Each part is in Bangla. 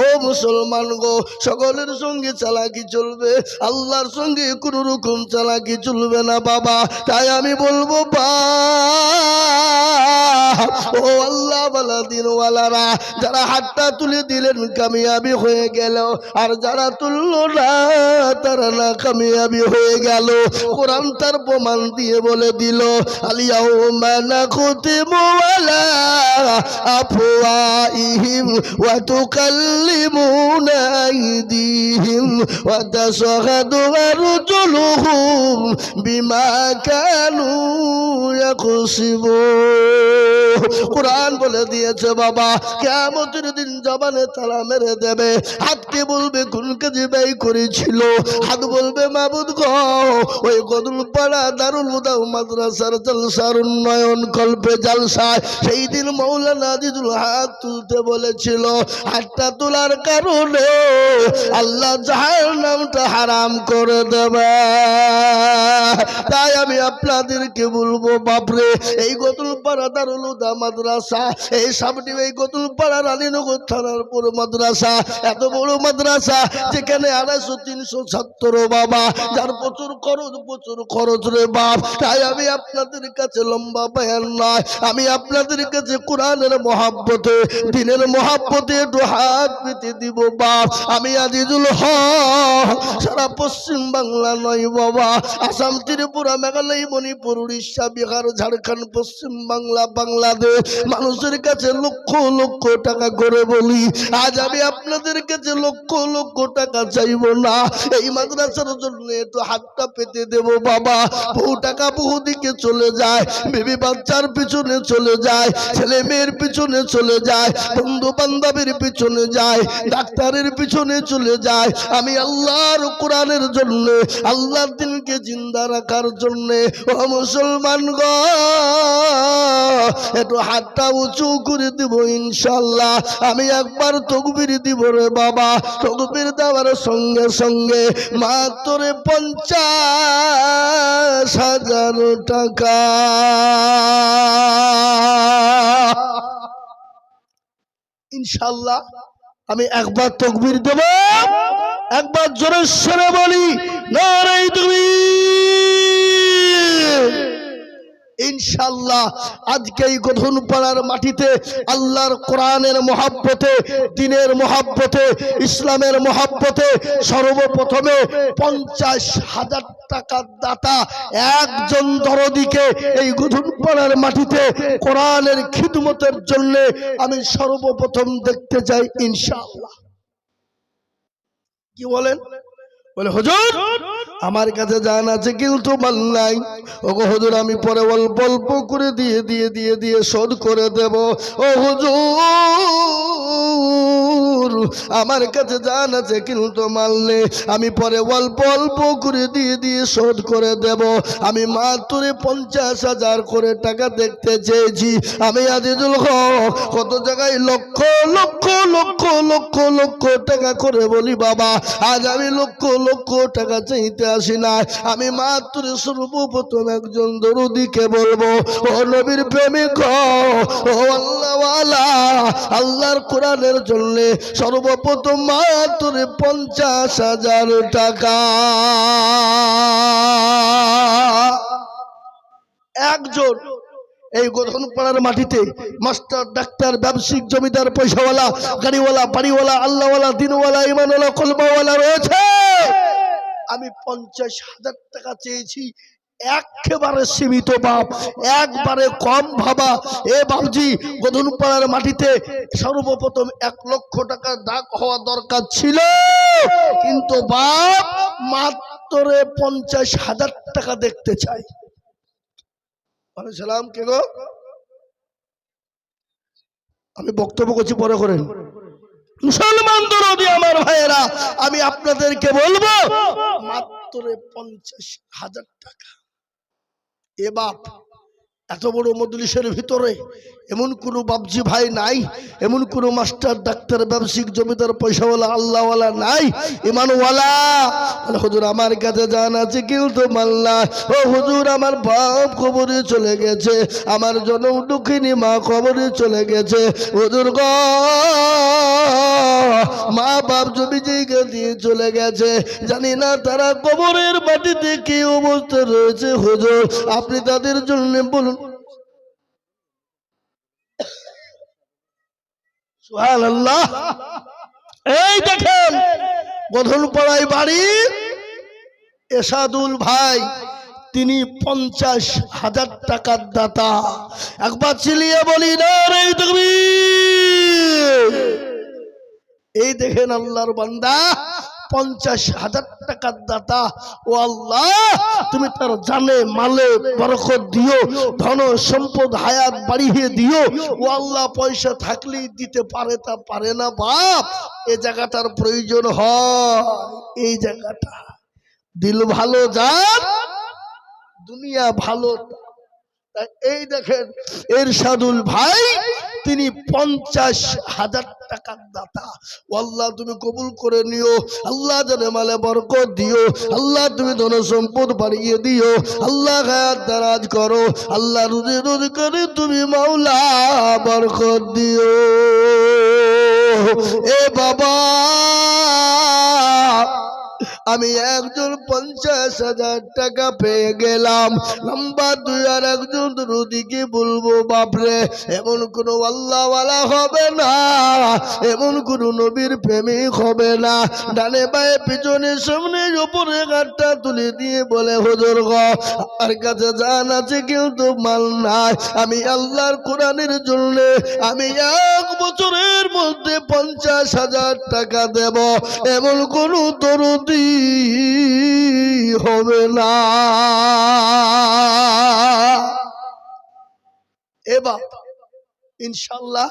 ও মুসলমান গো, সকলের সঙ্গে চালাকি চলবে, আল্লাহর সঙ্গে কোনো রকম চালাকি চলবে না বাবা। তাই আমি বলবো ও আল্লাহ ওয়ালা দিনওয়ালারা, যারা হাতটা তুলে দিলেন কামিয়াবি হয়ে গেল, আর যারা তুললো না তারা না কামিয়াবি হয়ে গেল। কোরআন তার প্রমাণ দিয়ে বলে দিল, আলিয়াউমা নাখতিমু আলা আফওয়াহিহিম ওয়া তুকাল্লিমুনা আইদিহিম ওয়া তাশহাদু আরজুলুহুম বিমা কানু ইয়াকসিবুন। কোরআন বলে দিয়েছে বাবা, কিয়ামতের দিন জবানে তালা মেরে দেবে। হাতকে বলবে কোন কাজে ব্যয় করেছিল, হাত বলবে মাবুদ গো ওই গদুলপাড়া দারুল হুদা মাদ্রাসার জলসার উন্নয়ন কল্পে জলসায় সেই দিন মাওলানা আজিজুল হাত তুলতে বলেছিল, হাতটা তোলার কারণে আল্লাহ জাহান্নামটা হারাম করে দেবে। তাই আমি আপনাদেরকে বলবো বাপরে, এই গদুলপাড়া দারুল হুদা মাদ্রাসা, এই সামনে এই গদুলপাড়া রানীনগর থানার পুর মাদ্রাসা, এত বড় মাদ্রাসা যেখানে 250-300 ছাত্র বাবা, যার প্রচুর খরচ রে বাপ। তাই আমি আপনাদের কাছে লম্বা বয়ান নয়, আমি আপনাদের কাছে কোরআনের মহাব্বতে দ্বীনের মহাব্বতে একটু হাত পেতে দিব বাপ। আমি আজিজুল হক সারা পশ্চিম বাংলা নয় বাবা, আসাম, ত্রিপুরা, মেঘালয়, মণিপুর, উড়িষ্যা, বিহার, ঝাড়খণ্ড, পশ্চিম বাংলা, বাংলাদেশ মানুষের কাছে লক্ষ লক্ষ টাকা করে বলি, আজ আমি আপনাদের কাছে লক্ষ লক্ষ টাকা চাইব না, এই মাদ্রাসার জন্য একটু হাতটা পেতে দেব বাবা। বহু টাকা বহু দিকে চলে যায়, বেবি বাচ্চার পিছনে চলে যায়, ছেলে মেয়ের পিছনে চলে যায়, বন্ধু বান্ধবের পিছনে যায়, ডাক্তারের পিছনে চলে যায়। আমি আল্লাহর কোরআনের জন্য, আল্লাহর দিনকে জিন্দা রাখার জন্য ও মুসলমান গো একটু হাতটা উঁচু করে দিব ইনশাআল্লাহ। আমি একবার তাকবীর দিব রে বাবা, তাকবীর দেওয়ার সঙ্গে সঙ্গে মাত্র 50,000 টাকা। ইনশাআল্লাহ আমি একবার তাকবীর দেব, একবার জোরে সরে বলি নারে তাকবীর। ইনশাআল্লাহ আজকে এই গধনপাড়ার মাটিতে আল্লাহর কোরআনের মহাব্বতে, দ্বীনের মহাব্বতে, ইসলামের মহাব্বতে সর্বপ্রথমে 50,000 টাকার দাতা একজন দরদিকে এই গধনপাড়ার মাটিতে কোরআনের খিদমতের জন্য আমি সর্বপ্রথম দেখতে চাই ইনশাআল্লাহ। কি বলেন? বলে হুজুর আমার কাছে জান আছে কিন্তু মাল নাই। ওগো হুজুর আমি পরে অল্প অল্প করে দিয়ে শোধ করে দেব। ও হুজুর আমার কাছে জান আছে কিন্তু মাল নেই, আমি পরে অল্প অল্প করে দিয়ে শোধ করে দেব। আমি মাত্র 50,000 করে টাকা দেখতে চেয়েছি। আমি আজিজুল হক কত জায়গায় লক্ষ লক্ষ লক্ষ লক্ষ লক্ষ টাকা করে বলি বাবা, আজ আমি লক্ষ লক্ষ টাকা চাইতে আসি না, আমি মাত্র সর্বপ্রথম একজন দরুদিকে বলবো, ও নবীর প্রেমিক, ও আল্লাহওয়ালা, আল্লাহর কোরআনের জন্য সর্বপ্রথম মাত্র 50,000 টাকা। একজন এই গধনপাড়ার মাটিতে মাস্টার, ডাক্তার, ব্যবসায়িক, জমিদার, পয়সাওয়ালা, গাড়িওয়ালা, বাড়িওয়ালা, আল্লাহওয়ালা, দিনওয়ালা, ইমানওয়ালা, কলমাওয়ালা রয়েছে। আমি 50,000 টাকা চেয়েছি, একেবারে সীমিত বাপ, একবারে কম ভাবা। এ বাবজি গধনপাড়ার মাটিতে সর্বপ্রথম 1 লক্ষ টাকার ডাক হওয়া দরকার ছিল, কিন্তু বাপ মাত্র 50,000 টাকা দেখতে চাই। সালাম কে গো? আমি বক্তব্য করছি, পরে করেন। মুসলমান দরদি আমার ভাইয়েরা, আমি আপনাদেরকে বলবো মাত্র 50,000 টাকা। এ বাপ এত বড় মজলিসের ভিতরে এমন কোনো বাবজি ভাই নাই, এমন কোনো মাস্টার ডাক্তার ব্যবসায়িক জমিদার পয়সাওয়ালা আল্লাহওয়ালা নাই, ইমানওয়ালা। হুজুর আমার কাছে জান আছে কিন্তু মাল্লা, ও হুজুর আমার বাপ কবরে চলে গেছে, আমার জনম দুঃখিনী মা কবরে চলে গেছে, হুজুর গো মা বাপ জমি জায়গা দিয়ে চলে গেছে, জানি না তারা কবরের মাটিতে কি অবস্থা রয়েছে, হুজুর আপনি তাদের জন্য বলুন। সুবহানাল্লাহ। এই দেখেন গধনপাড়ায় বাড়ি এসাদুল ভাই, তিনি 50,000 টাকার দাতা। একবার চিলিয়ে বলি নারে তাকবীর। এই দেখেন আল্লাহর বান্দা 50,000 টাকার দাতা। ও আল্লাহ তুমি তার জানে মালে বরকত দিও, ধন সম্পদ হায়াত বাড়িয়ে দিও। ও আল্লাহ পয়সা থাকলেই দিতে পারে, তা পারে না বাপ, এই জায়গাটার প্রয়োজন হয়। এই জায়গাটা দিল ভালো যার দুনিয়া ভালো। এই দেখেন এরশাদুল ভাই তিনি 50,000 টাকার দাতা। আল্লাহ তুমি কবুল করে নিও, আল্লাহ জানে মালে বরকত দিও, আল্লাহ তুমি ধন সম্পদ বাড়িয়ে দিও, আল্লাহ হায়াত দারাজ করো, আল্লাহ রুজি রুজি করে তুমি মাওলা বরকত দিও। এ বাবা আমি একজন 50,000 টাকা পেয়ে গেলাম, নাম্বার 2 আর একজন রুদিকে বলবো বাপরে এমন কোনো আল্লাহওয়ালা হবে না, এমন কোন নবীর প্রেমিক হবে না। ডানে বায়ে পিছনে সামনে উপরে গাঁটটা তুলে দিয়ে বলে হুজুর গো আমার কাছে জান আছে কিন্তু মাল নাই, আমি আল্লাহর কোরআনের জন্য আমি 1 বছরের মধ্যে 50,000 টাকা দেব, এমন কোন দরদি হবে না। এবার ইনশাআল্লাহ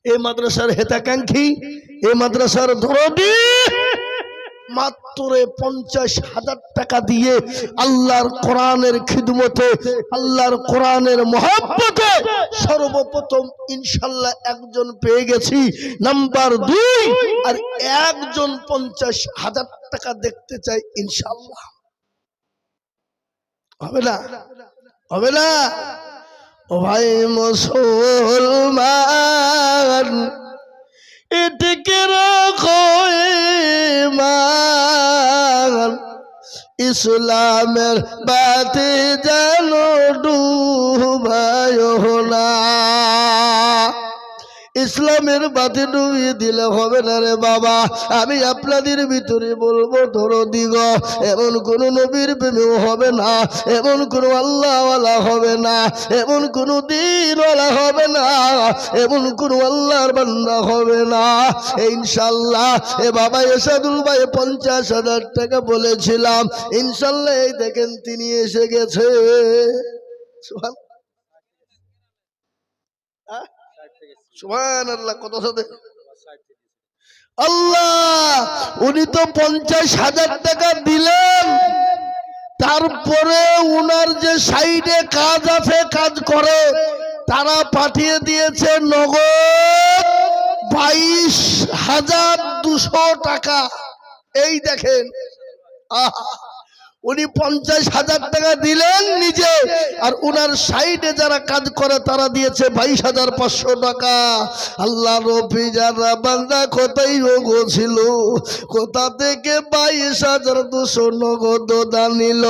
এই মাদ্রাসার হেতাকাঙ্ক্ষী, এই মাদ্রাসার দরদি মাত্র 50,000 টাকা দিয়ে আল্লাহর কোরআনের খিদমতে, আল্লাহর কোরআনের মহব্বতে সর্বপ্রথম ইনশাআল্লাহ একজন পেয়ে গেছি, নাম্বার 2 আর একজন 50,000 টাকা দেখতে চাই ইনশাআল্লাহ। হবে না? হবে না? ও ভাই মুসলমান এদিকে রাখো ঈমান, ইসলামের বাতি যেন ডুবায় না। ইসলামের বাতি ডুবিয়ে দিলে হবে না রে বাবা। আমি আপনাদের ভিতরে বলবো দরদি গো এমন কোন নবীর প্রেমেও হবে না, এমন কোন আল্লাহওয়ালা হবে না, এমন কোন দ্বীনওয়ালা হবে না, এমন কোন আল্লাহর বান্দা হবে না ইনশাআল্লাহ। এ বাবা এরশাদুল ভাই 50,000 টাকা বলেছিলাম, ইনশাআল্লাহ এই দেখেন তিনি এসে গেছে। সুবহানাল্লাহ। কত সাথে আল্লাহ উনি তো 50,000 টাকা দিলেন, তারপরে উনার যে সাইডে কাজ আছে কাজ করে তারা পাঠিয়ে দিয়েছে নগদ 22,200 টাকা। এই দেখেন উনি 50,000 টাকা দিলেন নিজে, আর উনার সাইডে যারা কাজ করে তারা দিয়েছে 22,500 টাকা। আল্লাহ রবি যারা বান্দা কোথায় রোগো ছিল, কোথা থেকে 22,200 নগদ দান নিল।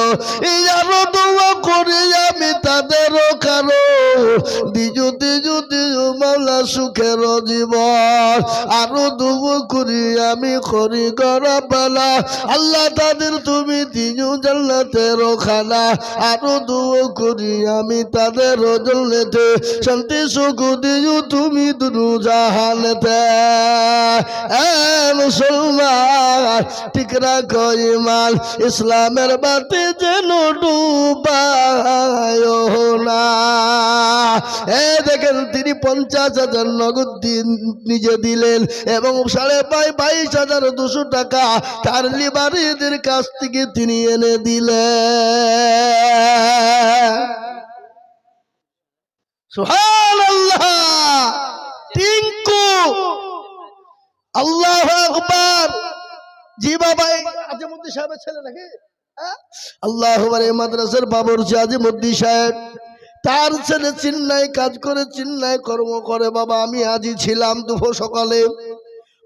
এই আরো দোয়া করে আমি তাদেরও কারো দিজু দিজু দিজু মাওলা সুখের জীবন, আরো দোয়া করি আমি করি গরবালা আল্লাহ তাদের তুমি দিজু জান্নাতের খানা, আরো দোয়া করি আমি তাদের জান্নাতে শান্তি সুখ দিও তুমি দুনু জাহানেতে। মুসলমান ঠিক রাখো ঈমান, ইসলামের বাতি যেন ডুবায় না। দেখেন তিনি 50,000 নগদ নিজে দিলেন এবং 22,200 টাকা তার লিবারিদের কাছ থেকে তিনি এনে দিলেন। সুবহানাল্লাহ। টিঙ্কু, আল্লাহু আকবার। জি বাবা, আজিমুদ্দিন সাহেবের ছেলে নাকি? আল্লাহু আকবার। এই মাদ্রাসার বাবুর্চি আজিমুদ্দিন সাহেব, তার ছেলে চিন্নায় কাজ করে, চিন্নায় কর্ম করে। বাবা আমি আজই ছিলাম দুপুর সকালে,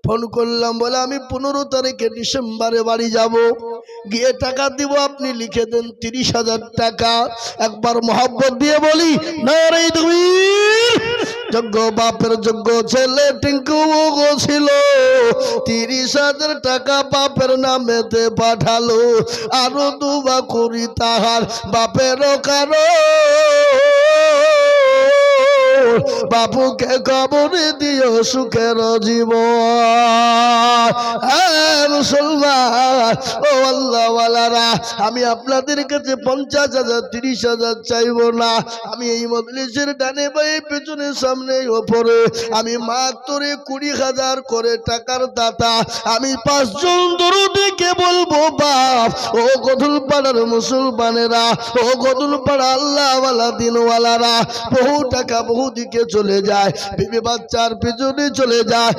ফোন করলাম, বলে আমি 15 তারিখে ডিসেম্বরে বাড়ি যাব, গিয়ে টাকা দিব, আপনি লিখে দেন 30,000 টাকা। একবার মহব্বত দিয়ে বলি নারে তাকবীর। যোগ্য বাপের যোগ্য ছেলে টিঙ্কু ছিল, 30,000 টাকা বাপের নামেতে পাঠালো। আরো দুবা করি তাহার বাপেরও কারো, বাবুকে কবরে দিও সুখের জীবন। মুসলমান ও আল্লাহওয়ালারা, আমি আপনাদের কাছে 50,000 30,000 চাইব না। আমি এই মজলিসের ডানে বাই পেছনে সামনে ওপরে আমি মাত্র 20,000 করে টাকার দাতা। আমি 5 জন দরুদকে বলবো, বাপ ও গদুলপাড়ার মুসলমানেরা, ও গদুলপাড়া আল্লাহওয়ালা দিনওয়ালারা, বহু টাকা বহু দিকে চলে যায়, বিবি বাচ্চার পিছনে চলে যায়।